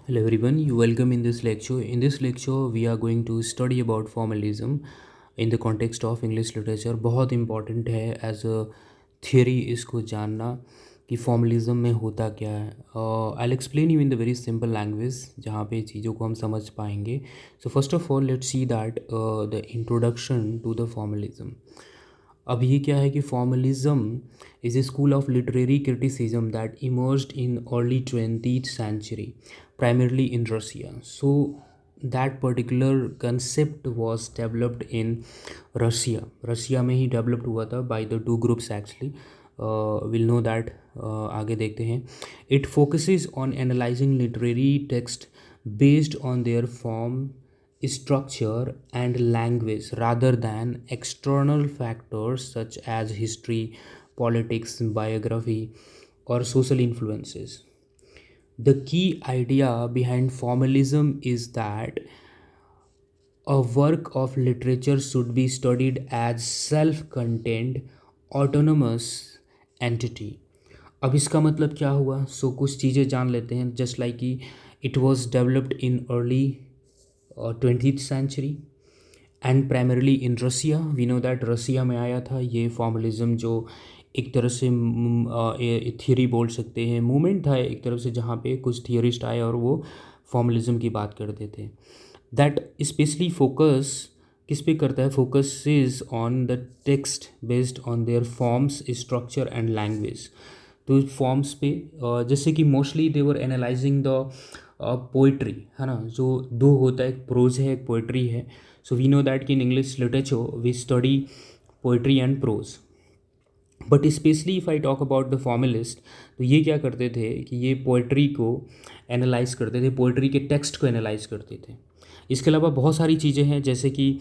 Hello everyone, you welcome in this lecture. In this lecture, we are going to study about formalism in the context of English literature. बहुत important है as a theory इसको जानना कि formalism में होता क्या है. I'll explain you in the very simple language जहाँ पे चीज़ों को हम समझ पाएंगे. So first of all, let's see that the introduction to the formalism. अब ये क्या है कि formalism is a school of literary criticism that emerged in early 20th century primarily in Russia. So that particular concept was developed in Russia में ही developed हुआ था by the two groups actually. Will know that. आगे देखते हैं. It focuses on analysing literary text based on their form, structure and language rather than external factors such as history, politics, biography, or social influences. The key idea behind formalism is that a work of literature should be studied as self-contained, autonomous entity. अब इसका मतलब क्या हुआ? कुछ चीज़ें जान लेते हैं. जस्ट लाइक कि it was developed in early 20th century and primarily in Russia. We know that Russia में आया था ये फॉर्मलिज्म, जो एक तरह से थियोरी बोल सकते हैं, मूवमेंट था एक तरफ से, जहाँ पे कुछ थियोरिस्ट आए और वो फॉर्मलिज्म की बात करते थे. दैट स्पेशली फोकस किस पे करता है? Focus is on the text based on there forms, structure and language. तो फॉर्म्स पे जैसे कि mostly they were analysing the poetry, है ना, जो दो होता है, एक प्रोज है एक पोइट्री है. सो वी नो दैट कि in English literature we study poetry and prose. But specially if I talk about the formalist, तो ये क्या करते थे कि ये पोइट्री को एनालाइज करते थे, पोइट्री के टेक्स्ट को एनालाइज करते थे. इसके अलावा बहुत सारी चीज़ें हैं, जैसे कि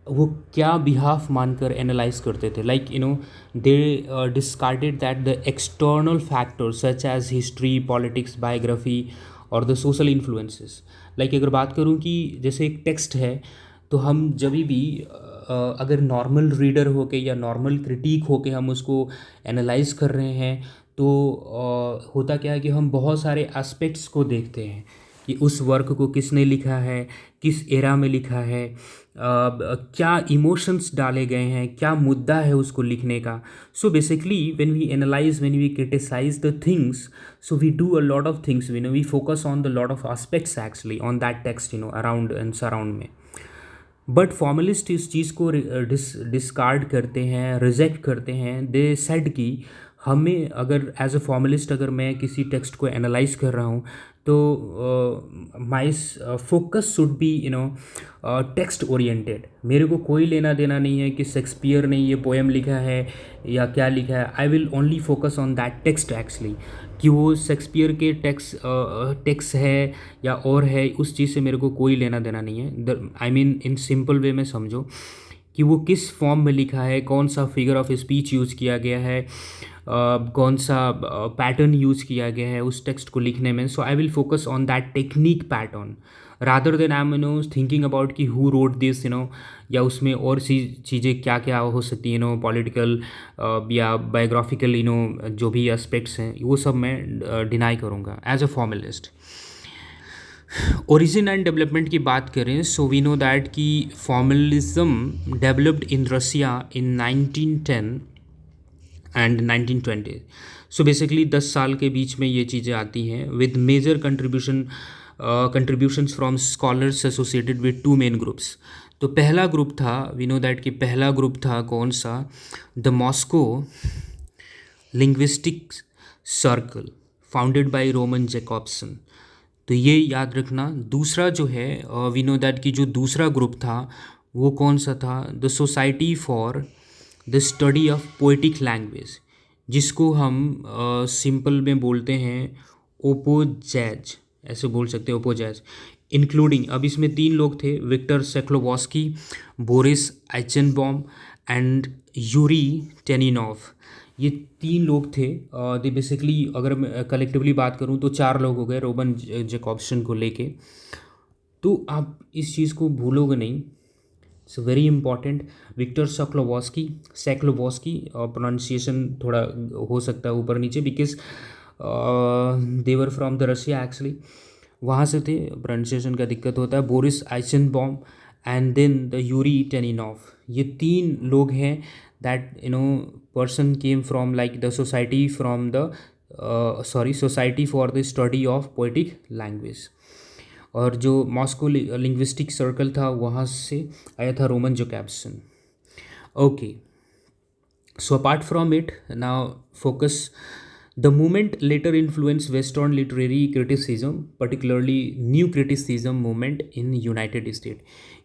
वो क्या बिहाफ मानकर एनालाइज करते थे. Like you know they discarded that the external factors such as history, politics, biography और द सोशल इन्फ्लुएंसेस. लाइक अगर बात करूँ कि जैसे एक टेक्स्ट है, तो हम जब भी अगर नॉर्मल रीडर होके या नॉर्मल क्रिटिक होके हम उसको एनालाइज कर रहे हैं, तो होता क्या है कि हम बहुत सारे एस्पेक्ट्स को देखते हैं कि उस वर्क को किसने लिखा है, किस एरा में लिखा है, क्या इमोशंस डाले गए हैं, क्या मुद्दा है उसको लिखने का. So basically when we analyse, when we criticise the things, so we do a lot of things, we focus on the lot of aspects actually on that text, around and surround में. But formalist इस चीज़ को discard करते हैं, reject करते हैं. They said कि हमें अगर एज अ फॉर्मलिस्ट अगर मैं किसी टेक्स्ट को एनालाइज कर रहा हूँ, तो my focus should be text oriented. मेरे को कोई लेना देना नहीं है कि शेक्सपियर ने ये पोएम लिखा है या क्या लिखा है. I will only focus on that text actually, कि वो शेक्सपियर के टेक्स्ट है या और है, उस चीज़ से मेरे को कोई लेना देना नहीं है. I mean in simple way में समझो कि वो किस फॉर्म में लिखा है, कौन सा फिगर ऑफ स्पीच यूज़ किया गया है, कौन सा पैटर्न यूज़ किया गया है उस टेक्स्ट को लिखने में. So I will focus on that technique pattern rather than I am thinking about कि हु रोड दिस, या उसमें और सी चीज़ें क्या क्या हो सकती हैं, पॉलिटिकल या बायोग्राफिकल, जो भी एस्पेक्ट्स हैं वो सब मैं डिनाई करूँगा as a formalist. Origin and development की बात करें, सो वी नो दैट कि formalism developed in Russia in 1910 and 1920. So basically 10 साल के बीच में ये चीज़ें आती हैं with major contributions from scholars associated with two main groups. तो पहला ग्रुप था, वी नो दैट कि पहला ग्रुप था कौन सा? The Moscow linguistic circle founded by Roman Jakobson. तो ये याद रखना. दूसरा जो है, वी नो दैट कि जो दूसरा ग्रुप था वो कौन सा था? The society for the study of poetic language, जिसको हम सिंपल में बोलते हैं ओपोजैज, ऐसे बोल सकते हैं ओपोजैज. इंक्लूडिंग, अब इसमें 3 लोग थे, Victor सेक्लोवॉस्की, Boris आइचनबॉम and Yuri Tynyanov. ये 3 लोग थे. दे बेसिकली, अगर मैं कलेक्टिवली बात करूँ तो 4 लोग हो गए रोमन जैकॉब्सन को लेके. तो आप इस चीज़ को भूलोगे नहीं. So very important. Victor Shklovsky pronunciation थोड़ा हो सकता है ऊपर नीचे, because they were from the Russia actually. वहाँ से थे, प्रोनाउंसिएशन का दिक्कत होता है, Boris Eichenbaum and then the Yuri Tynyanov. ये 3 लोग हैं that person came from like the society from the society for the study of poetic language. और जो मॉस्को लिंग्विस्टिक सर्कल था वहाँ से आया था Roman Jakobson. Okay, so apart from it, now focus. The movement later influenced Western literary criticism, particularly new criticism movement in United States.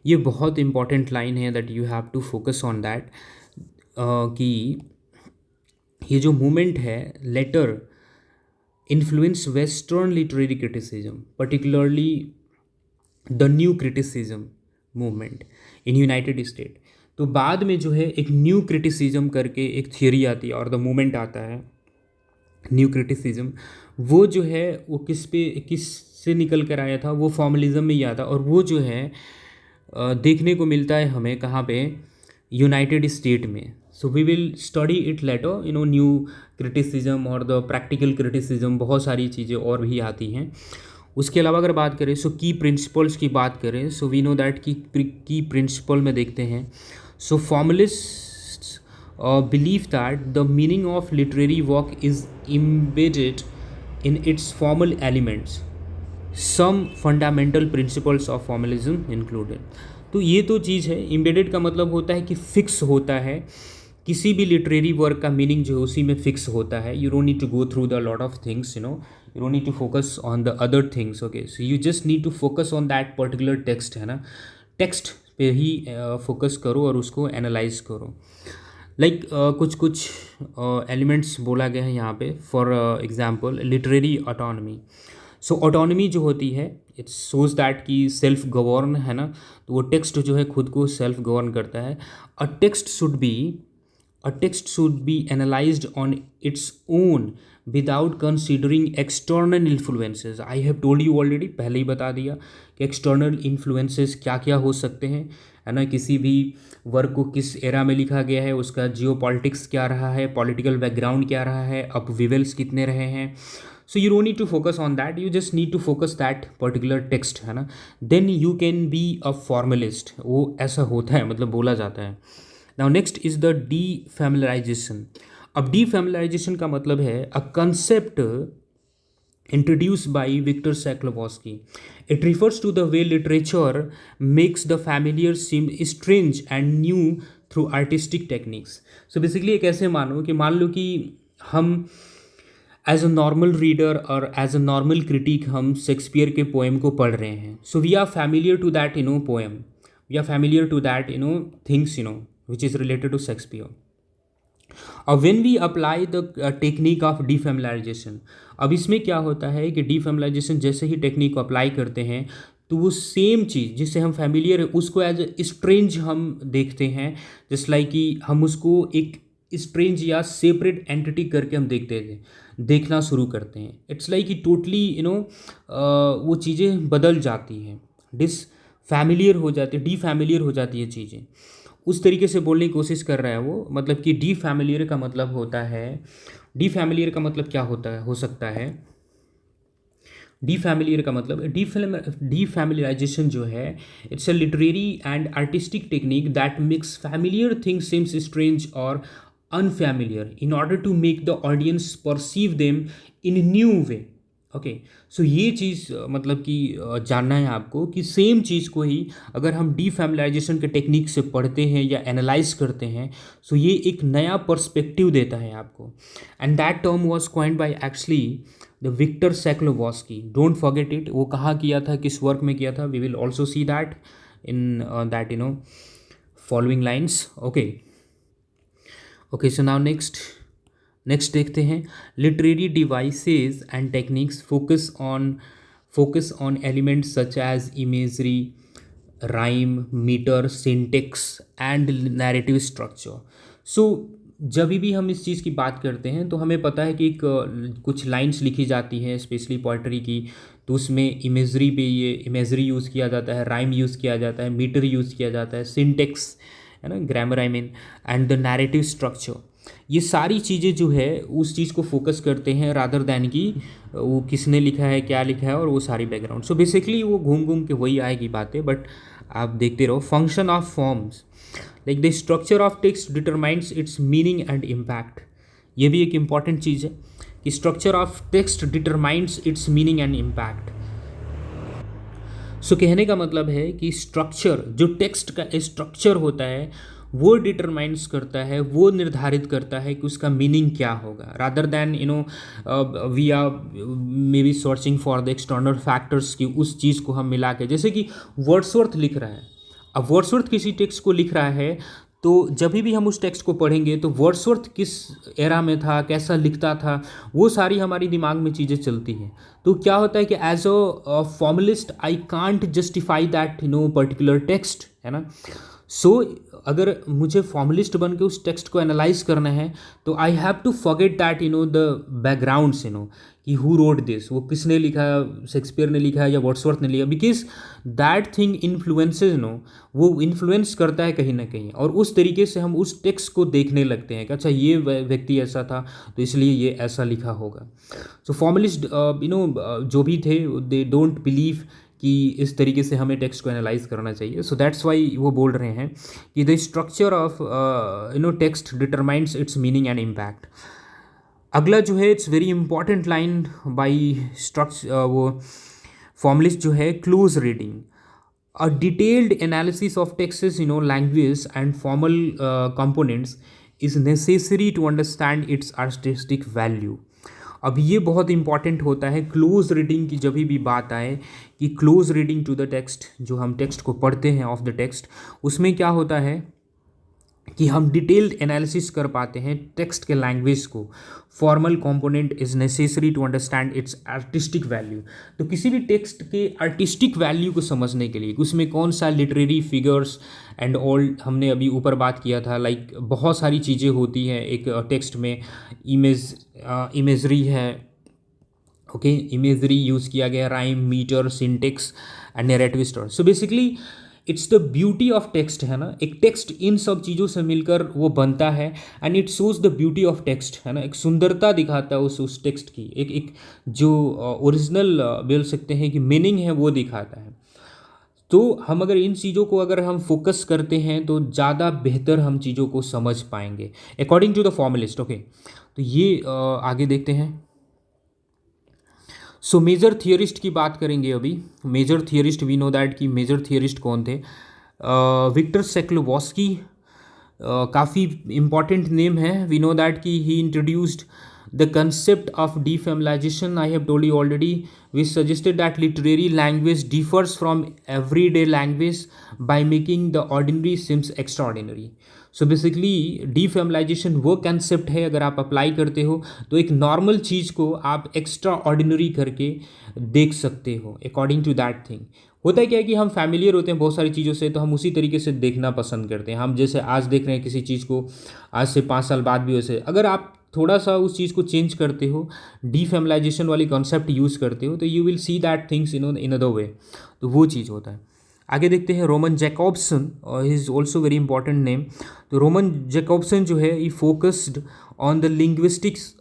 ये बहुत important line है that you have to focus on that, कि ये जो movement है later influence Western literary criticism, particularly the new criticism movement in United States. तो बाद में जो है एक न्यू क्रिटिसिज्म करके एक थियोरी आती है और द मूवमेंट आता है न्यू क्रिटिसिज्म। वो जो है वो किस से निकल कर आया था, वो फॉर्मलिज्म में ही आता, और वो जो है देखने को मिलता है हमें कहाँ पे, यूनाइटेड स्टेट में। So we will study it later, new criticism और द प्रैक्टिकल क्रिटिसिज्म, बहुत सारी चीज़ें और भी आती हैं। उसके अलावा अगर बात करें की प्रिंसिपल्स की बात करें, सो वी नो दैट की प्रिंसिपल में देखते हैं। सो फॉर्मलिस्ट्स believe that the meaning of literary work is embedded in its formal elements, some fundamental principles of formalism included। तो ये तो चीज़ है, embedded का मतलब होता है कि फिक्स होता है, किसी भी लिटरेरी वर्क का मीनिंग जो है उसी में फिक्स होता है। You don't need to go through the lot of things, you don't need to focus on the other things. Okay, so you just need to focus on that particular text, है ना, text पे ही focus करो और उसको analyse करो। Like कुछ elements बोला गया है यहाँ पे, for example literary autonomy. So autonomy जो होती है, इट्स सोज दैट कि सेल्फ गवर्न, है ना, तो वो टेक्स्ट जो है खुद को सेल्फ गवर्न करता है। A text should be analysed on its own without considering external influences. I have told you already, पहले ही बता दिया कि एक्सटर्नल इन्फ्लुएंसेस क्या क्या हो सकते हैं, है ना। किसी भी वर्क को किस एरा में लिखा गया है, उसका जियो पॉलिटिक्स क्या रहा है, पॉलिटिकल बैकग्राउंड क्या रहा है, अप विवेल्स कितने रहे हैं। So you don't need to focus on that, you just need to focus that particular text, है ना। Then you can be a formalist, वो ऐसा होता है, मतलब बोला जाता है। Now next is the defamiliarization. अब डीफैमिलराइजेशन का मतलब है a concept introduced by Victor Shklovsky. It refers to the way literature makes the familiar seem strange and new through artistic techniques. So basically एक ऐसे मान लो कि हम एज अ नॉर्मल रीडर और एज अ नॉर्मल क्रिटिक हम Shakespeare के poem को पढ़ रहे हैं। So we are familiar to that poem, we are familiar to that things which is related to Shakespeare. और when we apply the technique of defamiliarization, अब इसमें क्या होता है कि डीफैमिलराइजेशन जैसे ही टेक्निक को अप्लाई करते हैं तो वो सेम चीज़ जिससे हम फैमिलियर है उसको एज ए स्ट्रेंज हम देखते हैं, जस्ट लाइक कि हम उसको एक स्ट्रेंज या सेपरेट एंटिटी करके हम देखना शुरू करते हैं। इट्स लाइक कि टोटली वो चीज़ें बदल जाती हैं, फैमिलियर हो जाती है, डीफैमिलियर हो जाती है चीज़ें। उस तरीके से बोलने की कोशिश कर रहा है वो, मतलब कि डीफैमिलियर का मतलब होता है, डीफैमिलियर का मतलब क्या होता है, हो सकता है डीफैमिलियर का मतलब डीफैमिलियराइजेशन जो है, it's a literary and artistic technique that makes familiar things seems strange और unfamiliar in order to make the audience perceive them in new way. Okay, so ये चीज़ मतलब कि जानना है आपको कि सेम चीज़ को ही अगर हम डीफैमिलाइजेशन के टेक्निक से पढ़ते हैं या एनालाइज करते हैं, सो ये एक नया पर्सपेक्टिव देता है आपको। And that term was coined by actually the Victor Shklovsky. Don't forget it, वो कहाँ किया था, किस वर्क में किया था, we will also see that in that following lines. Okay okay, so now next देखते हैं, literary devices and techniques focus on elements such as imagery, rhyme, metre, syntax and narrative structure. So जब भी हम इस चीज़ की बात करते हैं तो हमें पता है कि कुछ लाइंस लिखी जाती हैं स्पेशली पोइट्री की, तो उसमें इमेजरी पे ये इमेजरी यूज़ किया जाता है, राइम यूज़ किया जाता है, मीटर यूज़ किया जाता है, सिंटेक्स, है ना, grammar I mean, and the narrative structure. ये सारी चीज़ें जो है उस चीज़ को फोकस करते हैं रादर दैन कि वो किसने लिखा है, क्या लिखा है, और वो सारी बैकग्राउंड। सो बेसिकली वो घूम घूम के वही आएगी बातें, बट आप देखते रहो। Function of forms, like the structure of text determines its meaning and impact. ये भी एक इम्पॉर्टेंट चीज़ है कि structure of text determines its meaning and impact. So कहने का मतलब है कि स्ट्रक्चर, जो टेक्स्ट का स्ट्रक्चर होता है वो डिटरमाइंस करता है, वो निर्धारित करता है कि उसका मीनिंग क्या होगा, rather than we are maybe searching for the external factors की उस चीज़ को हम मिला के। जैसे कि वर्ड्सवर्थ लिख रहा है, अब वर्ड्सवर्थ किसी टेक्स्ट को लिख रहा है, तो जब भी हम उस टेक्स्ट को पढ़ेंगे तो वर्ड्सवर्थ किस एरा में था, कैसा लिखता था, वो सारी हमारी दिमाग में चीज़ें चलती हैं। तो क्या होता है कि as a formalist I can't justify that particular text, है ना। सो अगर मुझे फॉर्मलिस्ट बन के उस टेक्स्ट को एनालाइज करना है तो I have to forget that the backgrounds, कि हु रोड दिस, वो किसने लिखा, शेक्सपियर ने लिखा है या वर्ड्सवर्थ ने लिखा, बिकॉज दैट थिंग इन्फ्लुएंसेज वो इन्फ्लुएंस करता है कहीं ना कहीं, और उस तरीके से हम उस टेक्स्ट को देखने लगते हैं कि अच्छा ये व्यक्ति ऐसा था तो इसलिए ये ऐसा लिखा होगा। सो फॉर्मलिस्ट जो भी थे दे डोंट बिलीव कि इस तरीके से हमें टेक्स्ट को एनालाइज करना चाहिए। सो दैट्स वाई वो बोल रहे हैं कि the structure of text determines its meaning and impact. अगला जो है it's very important line by वो फॉर्मलिस्ट जो है, close reading a detailed analysis of text language and formal components is necessary to understand its artistic value. अब ये बहुत important होता है क्लोज रीडिंग की जब भी बात आए, कि close reading to the text, जो हम टेक्स्ट को पढ़ते हैं ऑफ द टेक्स्ट, उसमें क्या होता है कि हम डिटेल्ड एनालिसिस कर पाते हैं टेक्स्ट के लैंग्वेज को। Formal component is necessary to understand its artistic value. तो किसी भी टेक्स्ट के आर्टिस्टिक वैल्यू को समझने के लिए उसमें कौन सा लिटरेरी फिगर्स एंड ऑल, हमने अभी ऊपर बात किया था, लाइक बहुत सारी चीज़ें होती हैं एक टेक्स्ट में। इमेजरी है, ओके, इमेजरी यूज़ किया गया, rhyme, metre, syntax and narrative story. So basically it's the beauty of text, है ना। एक टेक्स्ट इन सब चीज़ों से मिलकर वो बनता है, and it shows the beauty of text, है ना। एक सुंदरता दिखाता है उस टेक्स्ट की, एक जो ओरिजिनल बोल सकते हैं कि मीनिंग है वो दिखाता है। तो हम अगर इन चीज़ों को अगर हम फोकस करते हैं तो ज़्यादा बेहतर हम चीज़ों को समझ पाएंगे according to the formalist. Okay, तो ये आगे देखते हैं। सो मेजर थियरिस्ट की बात करेंगे अभी। Major theorist, we know that कि मेजर थियरिस्ट कौन थे। विक्टर सेक्लोवस्की काफ़ी इम्पॉर्टेंट नेम है। वी नो दैट कि he introduced the concept of defamiliarization, I have told you already, which suggested that literary language differs from everyday language by making the ordinary seems extraordinary. So basically defamiliarization वो concept है, अगर आप apply करते हो तो एक normal चीज़ को आप एक्स्ट्रा ऑर्डिनरी करके देख सकते हो अकॉर्डिंग टू दैट थिंग। होता है क्या है कि हम फैमिलियर होते हैं बहुत सारी चीज़ों से, तो हम उसी तरीके से देखना पसंद करते हैं। हम जैसे आज देख रहे हैं किसी चीज़ को, आज से 5 साल बाद भी वैसे, अगर आप थोड़ा सा उस चीज़ को चेंज करते हो, डीफेमिलाइजेशन वाली कॉन्सेप्ट यूज़ करते हो, तो you will see that things in other way. तो वो चीज़ होता है। आगे देखते हैं Roman Jakobson, he is also very important name. तो रोमन जैकॉब्सन जो है, he focused on the linguistics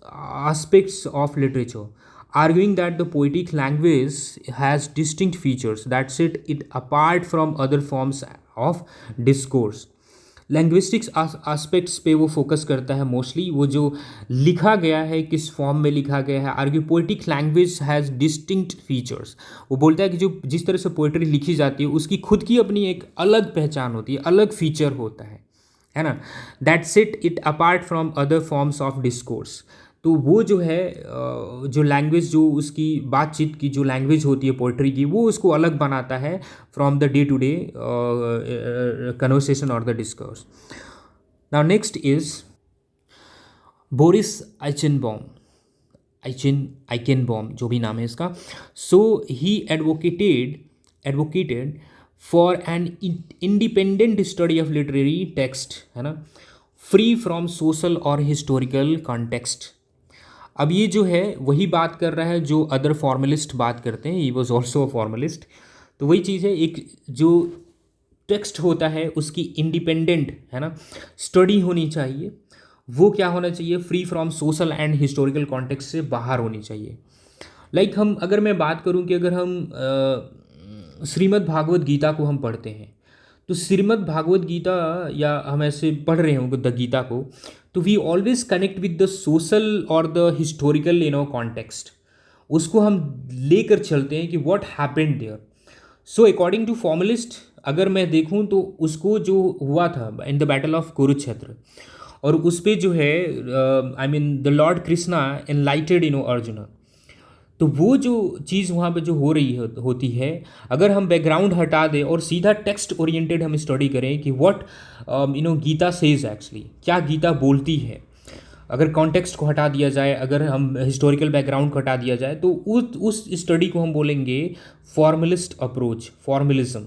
aspects of literature, arguing that the poetic language has distinct features that set it apart from other forms of discourse. Linguistics aspects पे वो focus करता है mostly, वो जो लिखा गया है किस फॉर्म में लिखा गया है। Argue poetic language has distinct features, वो बोलता है कि जो जिस तरह से पोएट्री लिखी जाती है उसकी खुद की अपनी एक अलग पहचान होती है, अलग फीचर होता है ना। That set it apart from other forms of discourse. तो वो जो है जो लैंग्वेज, जो उसकी बातचीत की जो लैंग्वेज होती है पोइट्री की, वो उसको अलग बनाता है from the day to day conversation और the discourse. Now next is Boris Eichenbaum, जो भी नाम है इसका। So he advocated for an independent study of literary text, है ना, फ्री फ्रॉम सोशल और हिस्टोरिकल कॉन्टेक्स्ट। अब ये जो है वही बात कर रहा है जो अदर फॉर्मलिस्ट बात करते हैं, he was also a formalist. तो वही चीज़ है, एक जो टेक्स्ट होता है उसकी इंडिपेंडेंट, है ना, स्टडी होनी चाहिए, वो क्या होना चाहिए, free from social and historical context से बाहर होनी चाहिए। हम अगर मैं बात करूं कि अगर हम श्रीमद् भागवत गीता को हम पढ़ते हैं, तो श्रीमद् भागवत गीता या हम ऐसे पढ़ रहे होंगे द गीता को, तो we always connect with the social और द हिस्टोरिकल कॉन्टेक्स्ट। उसको हम लेकर चलते हैं कि what happened there. So according to formalist अगर मैं देखूं तो उसको जो हुआ था in the battle of Kurukshetra, और उस पे जो है I mean the lord Krishna enlightened Arjun. तो वो जो चीज़ वहाँ पे जो हो रही होती है, अगर हम बैकग्राउंड हटा दें और सीधा टेक्स्ट ओरिएंटेड हम स्टडी करें कि व्हाट गीता सेज एक्चुअली, क्या गीता बोलती है, अगर कॉन्टेक्स्ट को हटा दिया जाए, अगर हम हिस्टोरिकल बैकग्राउंड को हटा दिया जाए, तो उस स्टडी को हम बोलेंगे फॉर्मलिस्ट अप्रोच, फॉर्मलिज्म,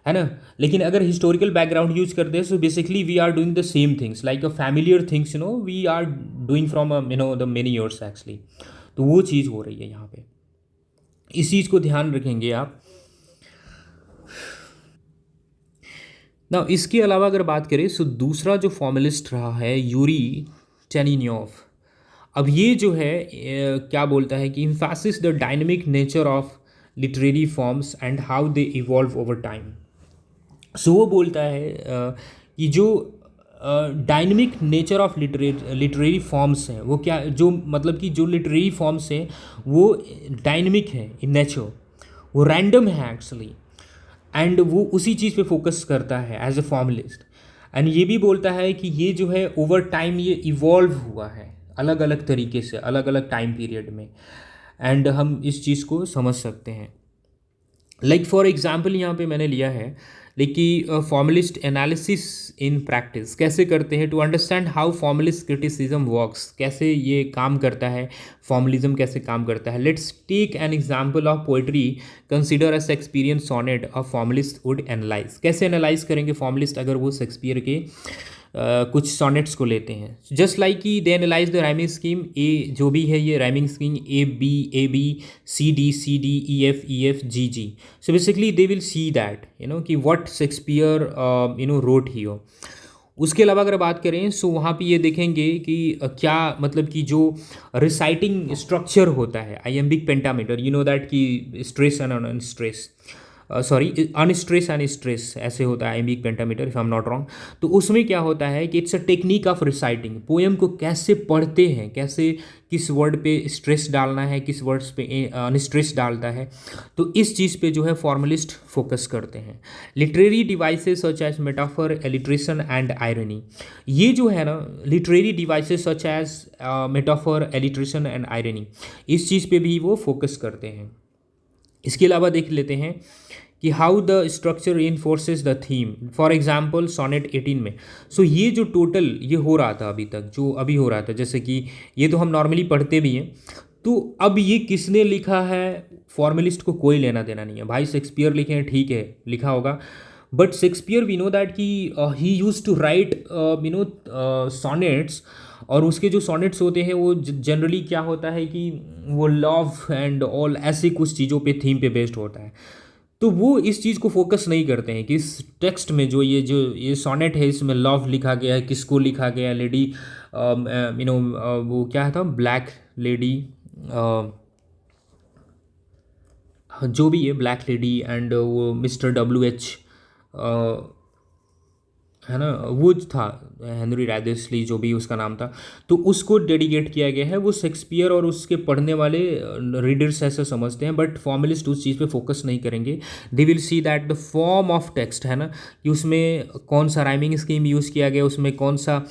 है ना। लेकिन अगर हिस्टोरिकल बैकग्राउंड यूज करते हैं, so basically we are doing the same things like a familiar things, we are doing from the many years actually. तो वो चीज़ हो रही है यहाँ पे, इस चीज़ को ध्यान रखेंगे आप ना। इसके अलावा अगर बात करें, सो दूसरा जो फॉर्मलिस्ट रहा है यूरी टेनिन्योव। अब ये जो है क्या बोलता है कि emphasis the dynamic nature of literary forms and how they evolve over time. So वो बोलता है कि जो dynamic nature of literary forms हैं वो क्या, जो मतलब कि जो लिटरेरी फॉर्म्स हैं वो डायनेमिक है इन नेचर, वो रैंडम है एक्चुअली, एंड वो उसी चीज़ पे फोकस करता है एज ए फॉर्मलिस्ट। एंड ये भी बोलता है कि ये जो है ओवर टाइम ये इवॉल्व हुआ है अलग अलग तरीके से, अलग अलग टाइम पीरियड में, एंड हम इस चीज़ को समझ सकते हैं। फॉर एग्जाम्पल यहाँ पे मैंने लिया है लेकिन फॉर्मलिस्ट एनालिसिस इन प्रैक्टिस कैसे करते हैं, to understand how formalist criticism works, कैसे ये काम करता है, फॉर्मलिज्म कैसे काम करता है। Let's take an example of poetry, consider a Shakespearean sonnet a formalist would analyse. कैसे एनालाइज करेंगे फॉर्मलिस्ट अगर वो शेक्सपियर के कुछ सोनेट्स को लेते हैं। जस्ट लाइक कि they analyse the rhyming scheme, A जो भी है ये rhyming scheme A B C D E F G G. So basically they will see that कि व्हाट शेक्सपियर रोट हियर। उसके अलावा अगर बात करें सो वहाँ पे ये देखेंगे कि क्या मतलब कि जो रिसाइटिंग स्ट्रक्चर होता है आइएम्बिक पेंटामीटर, दैट कि stress and unstress, sorry unstress and stress ऐसे होता है iambic pentameter if I am not wrong. तो उसमें क्या होता है कि it's a technique of reciting, poem को कैसे पढ़ते हैं, कैसे किस वर्ड पे स्ट्रेस डालना है, किस वर्ड्स पे अनस्ट्रेस डालता है। तो इस चीज़ पे जो है फॉर्मलिस्ट फोकस करते हैं। Literary devices such as metaphor, alliteration and irony, ये जो है ना literary devices such as metaphor, alliteration and irony, इस चीज़ पे भी वो फोकस करते हैं। इसके अलावा देख लेते हैं कि how the structure reinforces the theme, for example sonnet 18 में। सो ये जो टोटल ये हो रहा था अभी तक, जो अभी हो रहा था, जैसे कि ये तो हम नॉर्मली पढ़ते भी हैं, तो अब ये किसने लिखा है फॉर्मलिस्ट को कोई लेना देना नहीं है। भाई शेक्सपियर लिखे हैं, ठीक है लिखा होगा, but Shakespeare we know that कि he used to write sonnets, और उसके जो सोनेट्स होते हैं वो जनरली क्या होता है कि वो लव एंड ऑल ऐसे कुछ चीज़ों पे थीम पे बेस्ड होता है। तो वो इस चीज़ को फोकस नहीं करते हैं कि इस टेक्स्ट में जो ये सोनेट है इसमें लव लिखा गया है, किसको लिखा गया है, लेडी वो क्या था ब्लैक लेडी, जो भी है ब्लैक लेडी, एंड वो मिस्टर WH है ना, वो था हेनरी रैदर्सली जो भी उसका नाम था, तो उसको डेडिकेट किया गया है। वो शेक्सपियर और उसके पढ़ने वाले रीडर्स ऐसे समझते हैं, बट फॉर्मलिस्ट उस चीज़ पे फोकस नहीं करेंगे। दे will see that the form of text, है ना, कि उसमें कौन सा राइमिंग स्कीम यूज़ किया गया, उसमें कौन सा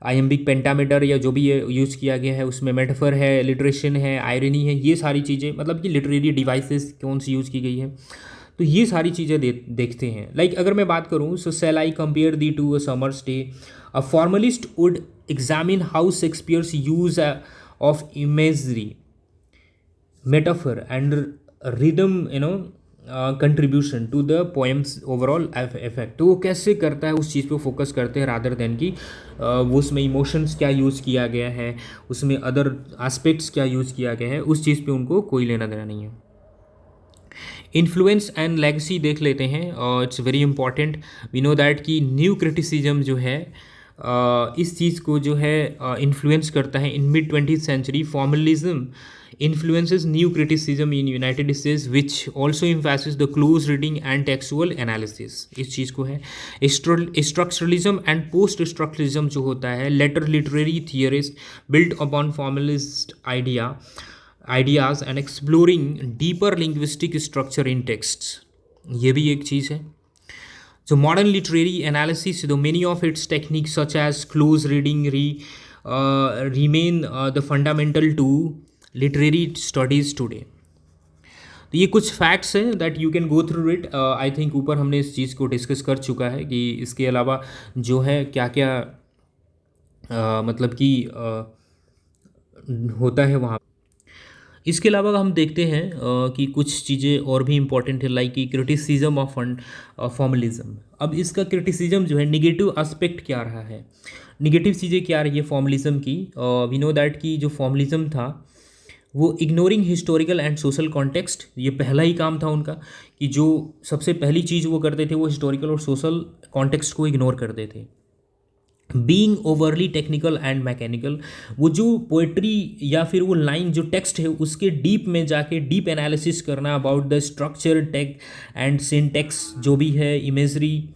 आइएम्बिक पेंटामीटर या जो भी यूज़ किया गया है, उसमें मेटाफर है, लिटरेशन है, आयरनी है, ये सारी चीज़ें, मतलब कि लिटरेरी डिवाइसेस कौन सी यूज़ की गई है। तो ये सारी चीज़ें देखते हैं। अगर मैं बात करूँ, so shall I compare thee to a summer's day, a formalist would examine how Shakespeare's use of imagery, metaphor and rhythm contribution to the poem's overall effect. तो वो कैसे करता है, उस चीज़ पे फोकस करते हैं रादर देन कि वो उसमें इमोशंस क्या यूज़ किया गया है, उसमें अदर एस्पेक्ट्स क्या यूज़ किया गया है, उस चीज़ पे उनको कोई लेना देना नहीं है। इन्फ्लुएंस एंड लेगेसी देख लेते हैं, और it's very important. We know that कि न्यू क्रिटिसिज्म जो है इस चीज़ को जो है इन्फ्लुएंस करता है in mid 20th century formalism influences new criticism in United States which also emphasizes the close reading and textual analysis। इस चीज़ को है structuralism and post structuralism जो होता है later literary theorists built upon formalist ideas and exploring deeper linguistic structure in texts। ये भी एक चीज़ है। So modern literary analysis, though many of its techniques such as close reading remain the fundamental to literary studies today। तो ये कुछ facts हैं that you can go through it. I think ऊपर हमने इस चीज़ को डिस्कस कर चुका है कि इसके अलावा जो है क्या क्या मतलब कि होता है वहाँ। इसके अलावा हम देखते हैं कि कुछ चीज़ें और भी इम्पॉर्टेंट है लाइक कि क्रिटिसिज्म ऑफ फॉर्मलिज्म। अब इसका क्रिटिसिज्म जो है निगेटिव एस्पेक्ट क्या रहा है, निगेटिव चीज़ें क्या रही है फॉर्मलिज्म की। वी नो दैट कि जो फॉर्मलिज्म था वो ignoring historical and social context, ये पहला ही काम था उनका कि जो सबसे पहली चीज़ वो करते थे वो हिस्टोरिकल और सोशल कॉन्टेक्स्ट को इग्नोर करते थे। Being overly technical and mechanical, वो जो पोइट्री या फिर वो लाइन जो टेक्स्ट है उसके डीप में जाके डीप एनालिसिस करना about the structure tech and syntax जो भी है, इमेजरी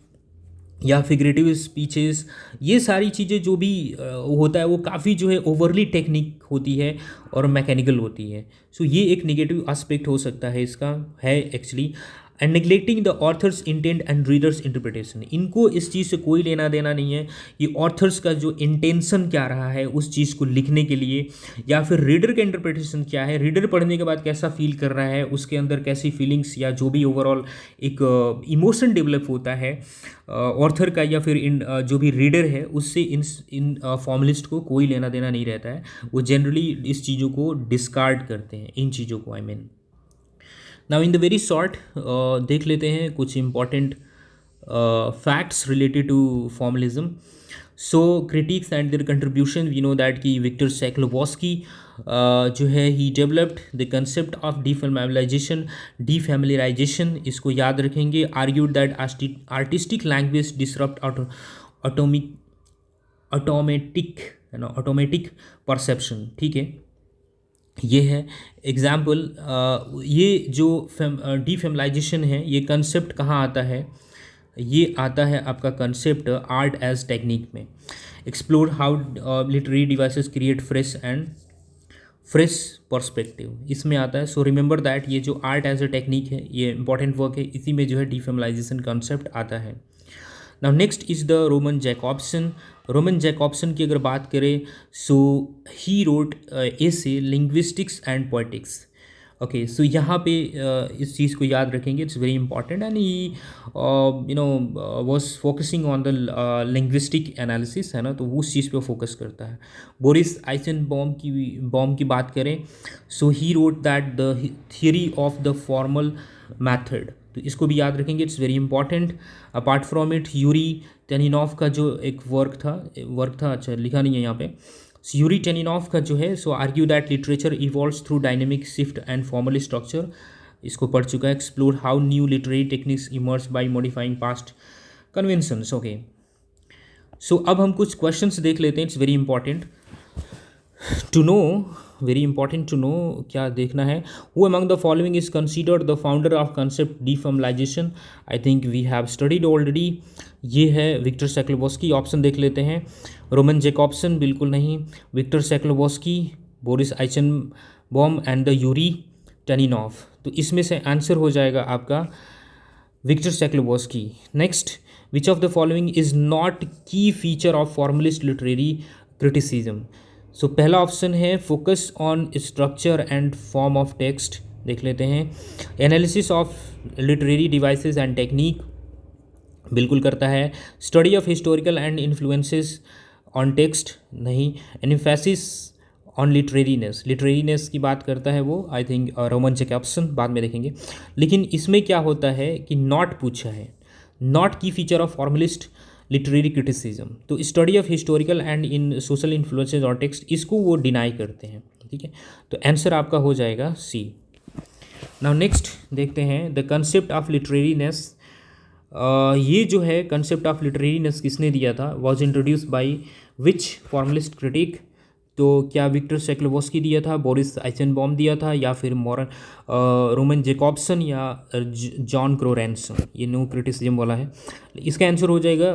या फिगरेटिव स्पीचेस, ये सारी चीज़ें जो भी होता है वो काफ़ी जो है ओवरली टेक्निक होती है और मैकेनिकल होती है। सो ये एक नेगेटिव एस्पेक्ट हो सकता है इसका, है actually. And neglecting the author's intent and readers interpretation, इनको इस चीज़ से कोई लेना देना नहीं है कि ऑथर्स का जो इंटेंशन क्या रहा है उस चीज़ को लिखने के लिए, या फिर रीडर का इंटरप्रिटेशन क्या है, रीडर पढ़ने के बाद कैसा फील कर रहा है, उसके अंदर कैसी फीलिंग्स या जो भी ओवरऑल एक इमोशन डेवलप होता है ऑथर का या फिर इन जो भी रीडर है उससे इन फॉर्मलिस्ट को कोई लेना देना नहीं रहता है। वो जनरली इस चीज़ों को डिस्कार्ड करते हैं, इन चीज़ों को। I mean now in the very short देख लेते हैं कुछ important facts related to formalism. So critics and their contribution, we know that कि विक्टर सैक्लोवस्की जो है he developed the concept of defamiliarisation, इसको याद रखेंगे। Argued that artistic language disrupt automatic perception, ठीक है, ये है एग्जाम्पल। ये जो डीफेमिलाइजेशन है ये कंसेप्ट कहाँ आता है, ये आता है आपका कंसेप्ट आर्ट एज टेक्निक में। Explore how literary devices create fresh perspective, इसमें आता है। सो रिमेंबर दैट ये जो आर्ट एज ए टेक्निक है ये इंपॉर्टेंट वर्क है, इसी में जो है डीफेमिलाइजेशन कंसेप्ट आता है। Now next is the Roman Jakobson. Roman Jakobson की अगर बात करें so he wrote essay linguistics and poetics. Okay, so यहाँ पे इस चीज़ को याद रखेंगे, it's very important. And he was focusing on the linguistic analysis, है ना, तो वो उस चीज़ पे फोकस करता है। बोरिस आइसेनबॉम की बात करें so he wrote that the theory of the formal method, तो इसको भी याद रखेंगे, it's very important. Apart from it Yury Tynyanov का जो एक वर्क था, अच्छा लिखा नहीं है यहाँ पे, यूरी टेनिनॉफ का जो है so argue that literature evolves through dynamic shift and formal structure, इसको पढ़ चुका है। Explore how new literary techniques emerge by modifying past conventions. Okay, so अब हम कुछ क्वेश्चंस देख लेते हैं, it's very important to know, very important to know, क्या देखना है। Who among the following is considered the founder of concept deformalization, I think we have studied already, ये है विक्टर सैक्लोवस्की। ऑप्शन देख लेते हैं, रोमन जैकॉब्सन बिल्कुल नहीं, Victor Shklovsky, Boris Eichenbaum and the Yuri Tynyanov, तो इसमें से आंसर हो जाएगा आपका Victor Shklovsky. Next, which of the following is not key feature of formalist literary criticism. So पहला ऑप्शन है focus on structure and form of text, देख लेते हैं। Analysis of literary devices and technique, बिल्कुल करता है। Study of historical and influences on text, नहीं। Emphasis on literariness की बात करता है वो, आई थिंक रोमन जैकॉब्सन, बाद में देखेंगे। लेकिन इसमें क्या होता है कि नॉट पूछा है, not key feature of formalist literary criticism, तो study of historical and in social influences on text, इसको वो डिनाई करते हैं, ठीक है। तो आंसर आपका हो जाएगा सी। नाउ नेक्स्ट देखते हैं द कंसेप्ट ऑफ लिटरेरीनेस ये जो है कंसेप्ट ऑफ लिटरेरीनेस किसने दिया था, was introduce by which formalist critic. तो क्या विक्टर शेक्लोवस्की दिया था, बोरिस आइसेनबॉम दिया था, या फिर मॉरन रोमन जेकॉब्सन, या जॉन क्रोरेंसन। ये न्यू क्रिटिसिज्म वाला है। इसका आंसर हो जाएगा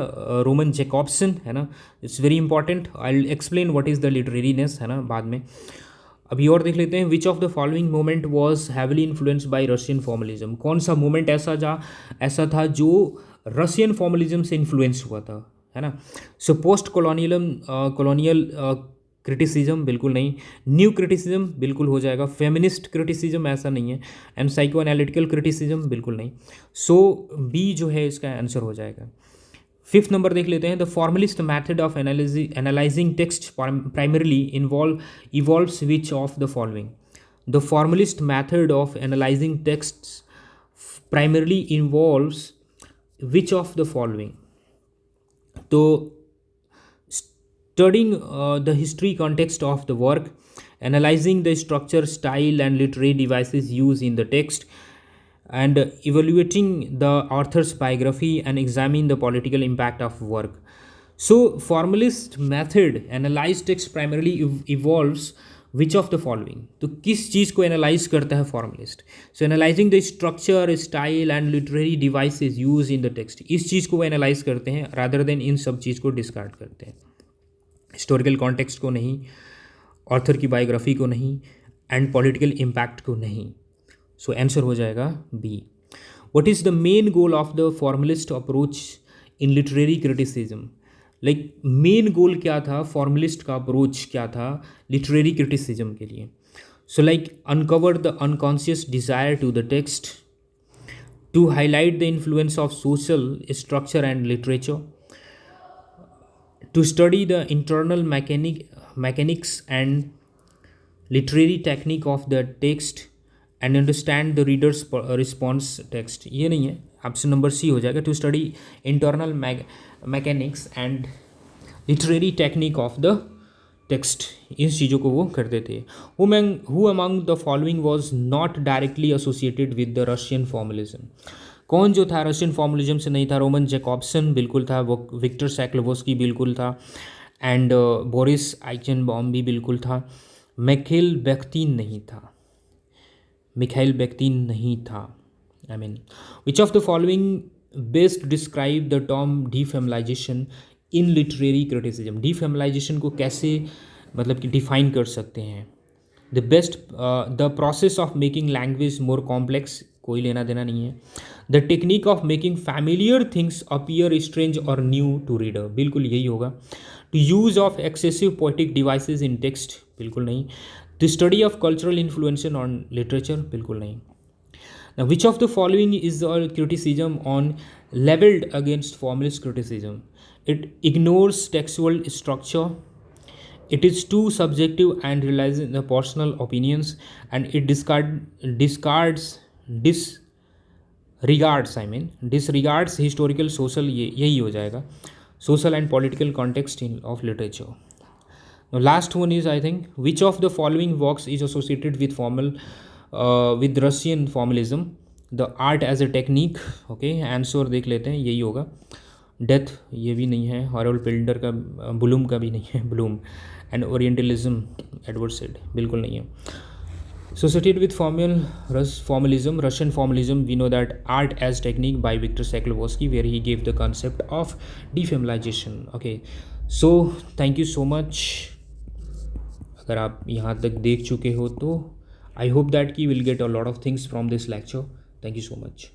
रोमन जेकॉब्सन, है ना। It's very important. I will explain what is the literariness, है ना, बाद में। अभी और देख लेते हैं। Which of the following moment was heavily influenced by Russian formalism. कौन सा मोमेंट ऐसा था जो रशियन फॉर्मलिज्म से इन्फ्लुएंस हुआ था, है ना। सो पोस्ट कॉलोनियल क्रिटिसिज्म बिल्कुल नहीं, न्यू क्रिटिसिज्म बिल्कुल हो जाएगा, फेमिनिस्ट क्रिटिसिज्म ऐसा नहीं है, एंड साइको एनालिटिकल क्रिटिसिज्म बिल्कुल नहीं। सो बी जो है इसका आंसर हो जाएगा। फिफ्थ नंबर देख लेते हैं। The formalist method of analysing text primarily evolves which of the following. The formalist method of analysing text primarily involves which of the following. तो studying the history context of the work, analyzing the structure, style, and literary devices used in the text, and evaluating the author's biography and examining the political impact of work. So formalist method analyze text primarily evolves which of the following। तो किस चीज़ को analyse करता है formalist. So analysing the structure, style and literary devices use in the text, इस चीज़ को वो analyse करते हैं, रादर देन इन सब चीज़ को डिस्कार्ड करते हैं। हिस्टोरिकल कॉन्टेक्स्ट को नहीं, ऑथर की बायोग्राफी को नहीं, एंड पॉलिटिकल इम्पैक्ट को नहीं। सो आंसर हो जाएगा B. What is the main goal of the formalist approach in literary criticism. Like main goal क्या था, फॉर्मलिस्ट का अप्रोच क्या था लिटरेरी क्रिटिसिज्म के लिए। So like uncover the unconscious desire to the text, to highlight the influence of social structure and literature, to study the internal mechanics and literary technique of the text and understand the reader's response text। ये नहीं है, option number C हो जाएगा। To study internal mechanics and literary technique of the text, इन चीज़ों को वो करते थे। Who among the following was not directly associated with the Russian formalism. कौन जो था रशियन फॉर्मलिज्म से नहीं था। रोमन जेकॉब्सन बिल्कुल था, वो विक्टर शेक्लोवस्की बिल्कुल था, एंड बोरिस आइसेनबॉम भी बिल्कुल था। मिखाइल बेख्तीन नहीं था। I mean which of the following best describe the term defamiliarization in literary criticism. Defamiliarization को कैसे मतलब कि डिफाइन कर सकते हैं। The best the process of making language more complex, कोई लेना देना नहीं है। The technique of making familiar things appear strange और न्यू टू रीडर, बिल्कुल यही होगा। To use of excessive poetic devices in text, बिल्कुल नहीं। The study of cultural influence on literature, बिल्कुल नहीं। Now, which of the following is the criticism on leveled against formalist criticism? It ignores textual structure, it is too subjective and relies on the personal opinions, and it disregards historical social, यही हो जाएगा, social and political context of literature. Now last one is, I think, which of the following works is associated with Russian formalism? The art as a technique, okay, answer देख लेते हैं, यही होगा। Death ये भी नहीं है, हॉरोल्ड पिल्डर का, ब्लूम का भी नहीं है, Bloom. And orientalism, Edward said, बिल्कुल नहीं है। Associated with formalism, Russian formalism, we know that art as technique by Viktor Shklovsky, where he gave the concept of defeminization. Okay, so thank you so much। अगर आप यहाँ तक देख चुके हो तो I hope that you will get a lot of things from this lecture. Thank you so much.